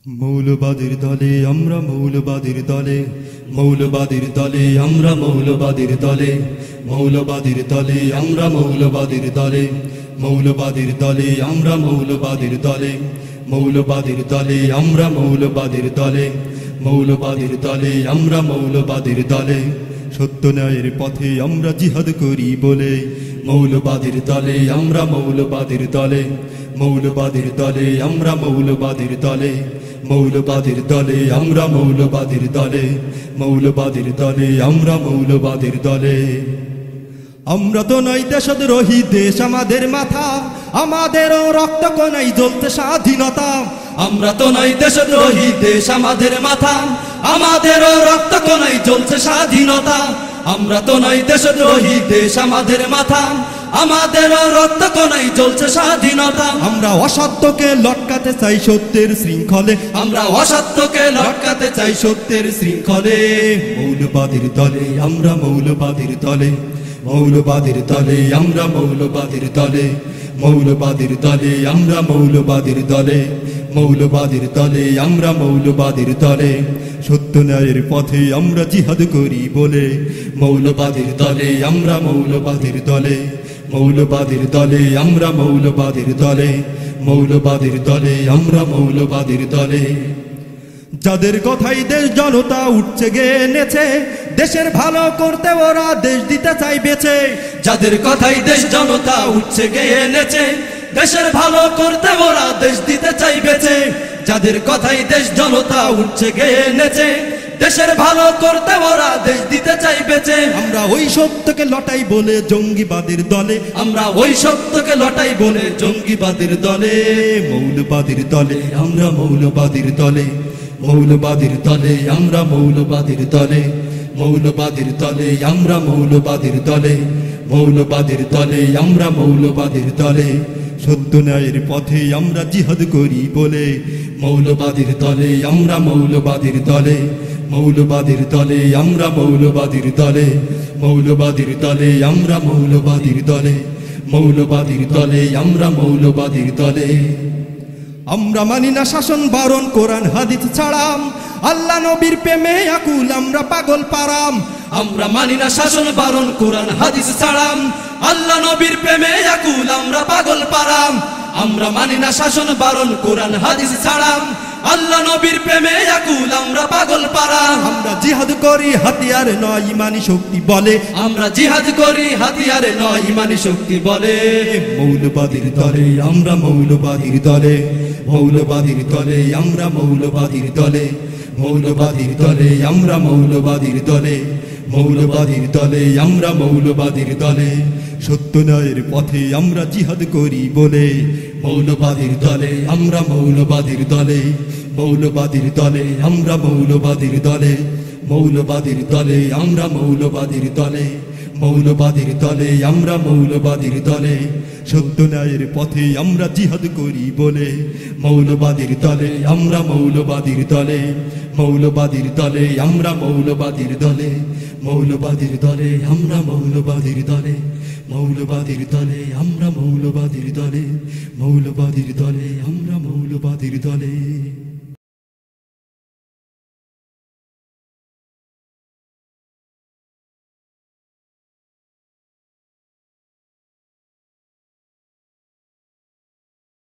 মৌলবাদীর দলে আমরা মৌলবাদীর দলে, মৌলবাদীর দলে আমরা মৌলবাদীর দলে, মৌলবাদীর দলে আমরা মৌলবাদীর দলে, মৌলবাদীর দলে আমরা মৌলবাদীর দলে, মৌলবাদীর দলে আমরা মৌলবাদীর দলে, মৌলবাদীর দলে আমরা মৌলবাদীর দলে, সত্য ন্যায়ের পথে আমরা জিহাদ করি বলে, মৌলবাদীর দলে আমরা মৌলবাদীর দলে, মৌলবাদীর দলে আমরা মৌলবাদীর দলে, মৌলবাদীর দলে আমরা মৌলবাদীর দলে, মৌলবাদীর দলে আমরা মৌলবাদীর দলে। আমরা তো নই দেশদ্রোহী, দেশ আমাদের মাথা, আমাদেরও রক্ত কোনাই জ্বলতে স্বাধীনতা। আমরা তো নই দেশদ্রোহী, দেশ আমাদের মাথা, আমাদেরও রক্ত কোনাই জ্বলছে স্বাধীনতা। আমরা তো নই দেশদ্রোহী, দেশ আমাদের মাথা, আমাদেরও রক্ত কোনাই জ্বলছে স্বাধীনতা। আমরা অসত্যকে লটকাতে চাই সত্যের শৃঙ্খলে, আমরা অসত্যকে লটকাতে চাই সত্যের শৃঙ্খলে। মৌলবাদীর দলে আমরা মৌলবাদীর দলে, মৌলবাদীর দলে আমরা মৌলবাদীর দলে, মৌলবাদীর দলে আমরা মৌলবাদীর দলে, মৌলবাদীর দলে আমরা মৌলবাদীর দলে, সত্য ন্যায়ের পথে আমরা জিহাদ করি বলে, মৌলবাদীর দলে আমরা মৌলবাদীর দলে, মৌলবাদীর দলে আমরা মৌলবাদীর দলে, মৌলবাদীর দলে আমরা মৌলবাদীর দলে। যাদের কথাই দেশ জনতা উঠছে গেয়ে নেচে, দেশের ভালো করতে ওরা দেশ দিতে চাই বেঁচে। যাদের কথাই দেশ জনতা উঠছে গেয়ে নেচে, দেশের ভালো করতে ওরা দেশ দিতে চাই বেঁচে। যাদের কথাই দেশ জনতা উঠছে গেয়ে নেচে, দেশের ভালো করতে ওরা দেশ দিতে চাই বেঁচে। আমরা ওই সত্যকে লটাই বলে জঙ্গিবাদের দলে, আমরা ওই সত্যকে লটাই বলে জঙ্গিবাদের দলে। মৌলবাদীর দলে আমরা মৌলবাদীর দলে, মৌলবাদীর দলে আমরা মৌলবাদীর দলে, মৌলবাদীর দলে আমরা মৌলবাদীর দলে, মৌলবাদীর দলে আমরা মৌলবাদীর দলে, সত্য ন্যায়ের পথে আমরা জিহাদ করি বলে, মৌলবাদীর দলে আমরা মৌলবাদীর দলে, মৌলবাদীর দলে আমরা মৌলবাদীর দলে, মৌলবাদীর দলে আমরা মৌলবাদীর দলে, মৌলবাদীর দলে আমরা মৌলবাদীর দলে। আমরা মানি না শাসন বারণ কোরআন হাদিস ছাড়াম, আল্লাহ নবীর প্রেমে আকুল আমরা পাগল পারাম। আমরা মানি না শাসন বারণ কোরআন হাদিস ছাড়াম, আল্লাহ নবীর প্রেমে আকুল আমরা পাগল পারাম। আমরা মানি না শাসন বারণ কোরআন হাদিস ছাড়াম, আল্লাহ নবীর প্রেমে আকুল আমরা পাগল পারাম। আমরা জিহাদ করি হাতিয়ার নয় ইমানি শক্তি বলে, আমরা জিহাদ করি হাতিয়ারে নয় ইমানি শক্তি বলে। মৌলবাদীর দলে আমরা মৌলবাদীর দলে, মৌলবাদীর দলে আমরা মৌলবাদীর দলে, মৌলবাদীর দলে আমরা মৌলবাদীর দলে, মৌলবাদীর দলে আমরা মৌলবাদীর দলে, সত্য ন্যায়ের পথে আমরা জিহাদ করি বলে, মৌলবাদীর দলে আমরা মৌলবাদীর দলে, মৌলবাদীর দলে আমরা মৌলবাদীর দলে, মৌলবাদীর দলে আমরা মৌলবাদীর দলে, মৌলবাদীর দলে আমরা মৌলবাদীর দলে, সত্য ন্যায়ের পথে আমরা জিহাদ করি বলে, মৌলবাদীর দলে আমরা মৌলবাদীর দলে, মৌলবাদীর দলে আমরা মৌলবাদীর দলে, মৌলবাদীর দলে আমরা মৌলবাদীর দলে, মৌলবাদীর দলে আমরা মৌলবাদীর দলে, মৌলবাদীর দলে আমরা মৌলবাদীর দলে।